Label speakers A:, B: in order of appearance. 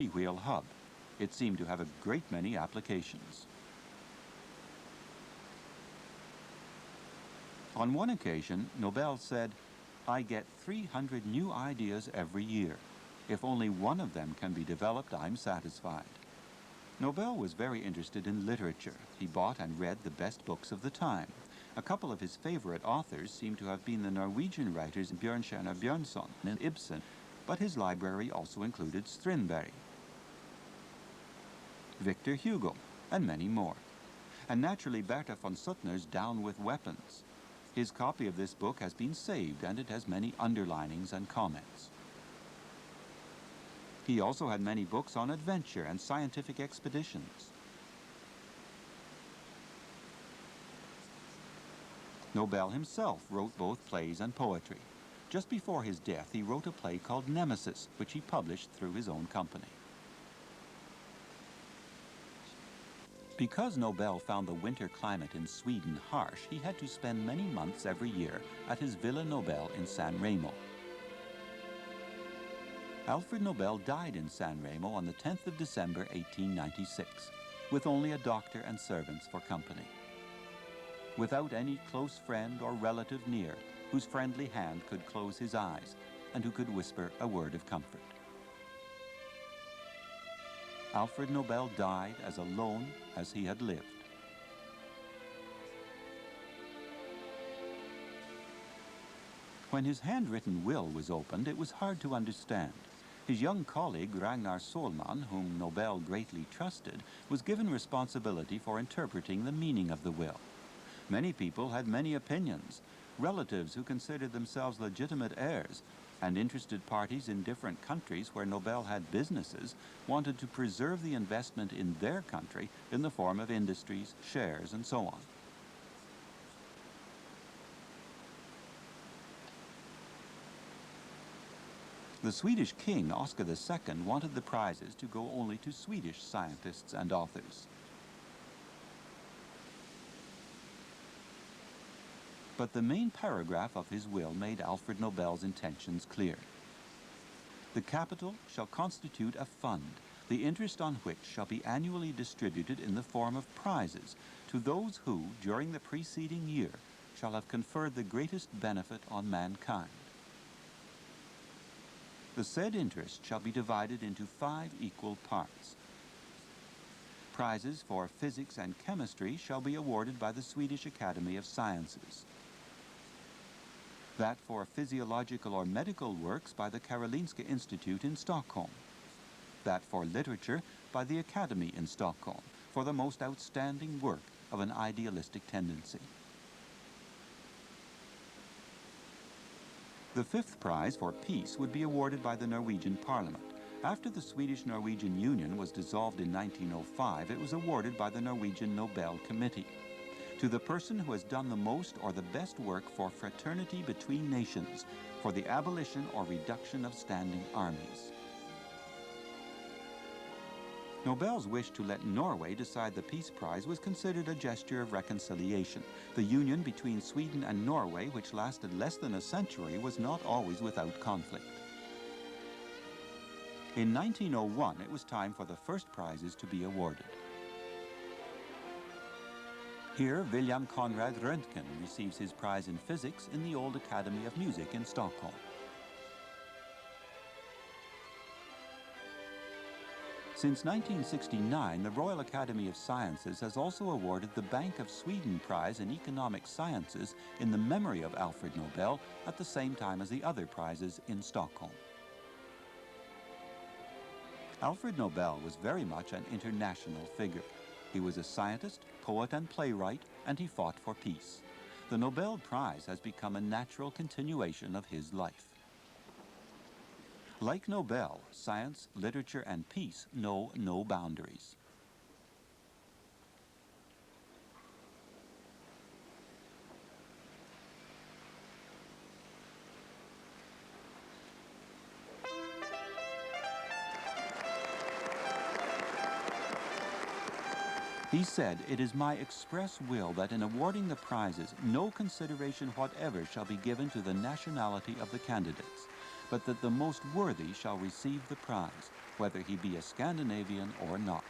A: three-wheel hub. It seemed to have a great many applications. On one occasion, Nobel said, "I get 300 new ideas every year. If only one of them can be developed, I'm satisfied." Nobel was very interested in literature. He bought and read the best books of the time. A couple of his favorite authors seem to have been the Norwegian writers Bjørnstjerne Bjørnson and Ibsen, but his library also included Strindberg, Victor Hugo, and many more. And naturally Bertha von Suttner's Down with Weapons. His copy of this book has been saved, and it has many underlinings and comments. He also had many books on adventure and scientific expeditions. Nobel himself wrote both plays and poetry. Just before his death, he wrote a play called Nemesis, which he published through his own company. Because Nobel found the winter climate in Sweden harsh, he had to spend many months every year at his Villa Nobel in San Remo. Alfred Nobel died in San Remo on the 10th of December, 1896, with only a doctor and servants for company. Without any close friend or relative near, whose friendly hand could close his eyes and who could whisper a word of comfort. Alfred Nobel died as alone as he had lived. When his handwritten will was opened, it was hard to understand. His young colleague, Ragnar Solman, whom Nobel greatly trusted, was given responsibility for interpreting the meaning of the will. Many people had many opinions. Relatives who considered themselves legitimate heirs, and interested parties in different countries where Nobel had businesses wanted to preserve the investment in their country in the form of industries, shares, and so on. The Swedish king, Oscar II, wanted the prizes to go only to Swedish scientists and authors. But the main paragraph of his will made Alfred Nobel's intentions clear. The capital shall constitute a fund, the interest on which shall be annually distributed in the form of prizes to those who, during the preceding year, shall have conferred the greatest benefit on mankind. The said interest shall be divided into 5 equal parts. Prizes for physics and chemistry shall be awarded by the Swedish Academy of Sciences. That for physiological or medical works by the Karolinska Institute in Stockholm. That for literature by the Academy in Stockholm, for the most outstanding work of an idealistic tendency. The 5th prize for peace would be awarded by the Norwegian Parliament. After the Swedish-Norwegian Union was dissolved in 1905, it was awarded by the Norwegian Nobel Committee to the person who has done the most or the best work for fraternity between nations, for the abolition or reduction of standing armies. Nobel's wish to let Norway decide the Peace Prize was considered a gesture of reconciliation. The union between Sweden and Norway, which lasted less than a century, was not always without conflict. In 1901, it was time for the first prizes to be awarded. Here, William Conrad Röntgen receives his prize in physics in the Old Academy of Music in Stockholm. Since 1969, the Royal Academy of Sciences has also awarded the Bank of Sweden Prize in Economic Sciences in the memory of Alfred Nobel at the same time as the other prizes in Stockholm. Alfred Nobel was very much an international figure. He was a scientist, poet, and playwright, and he fought for peace. The Nobel Prize has become a natural continuation of his life. Like Nobel, science, literature, and peace know no boundaries. He said, "It is my express will that in awarding the prizes, no consideration whatever shall be given to the nationality of the candidates, but that the most worthy shall receive the prize, whether he be a Scandinavian or not.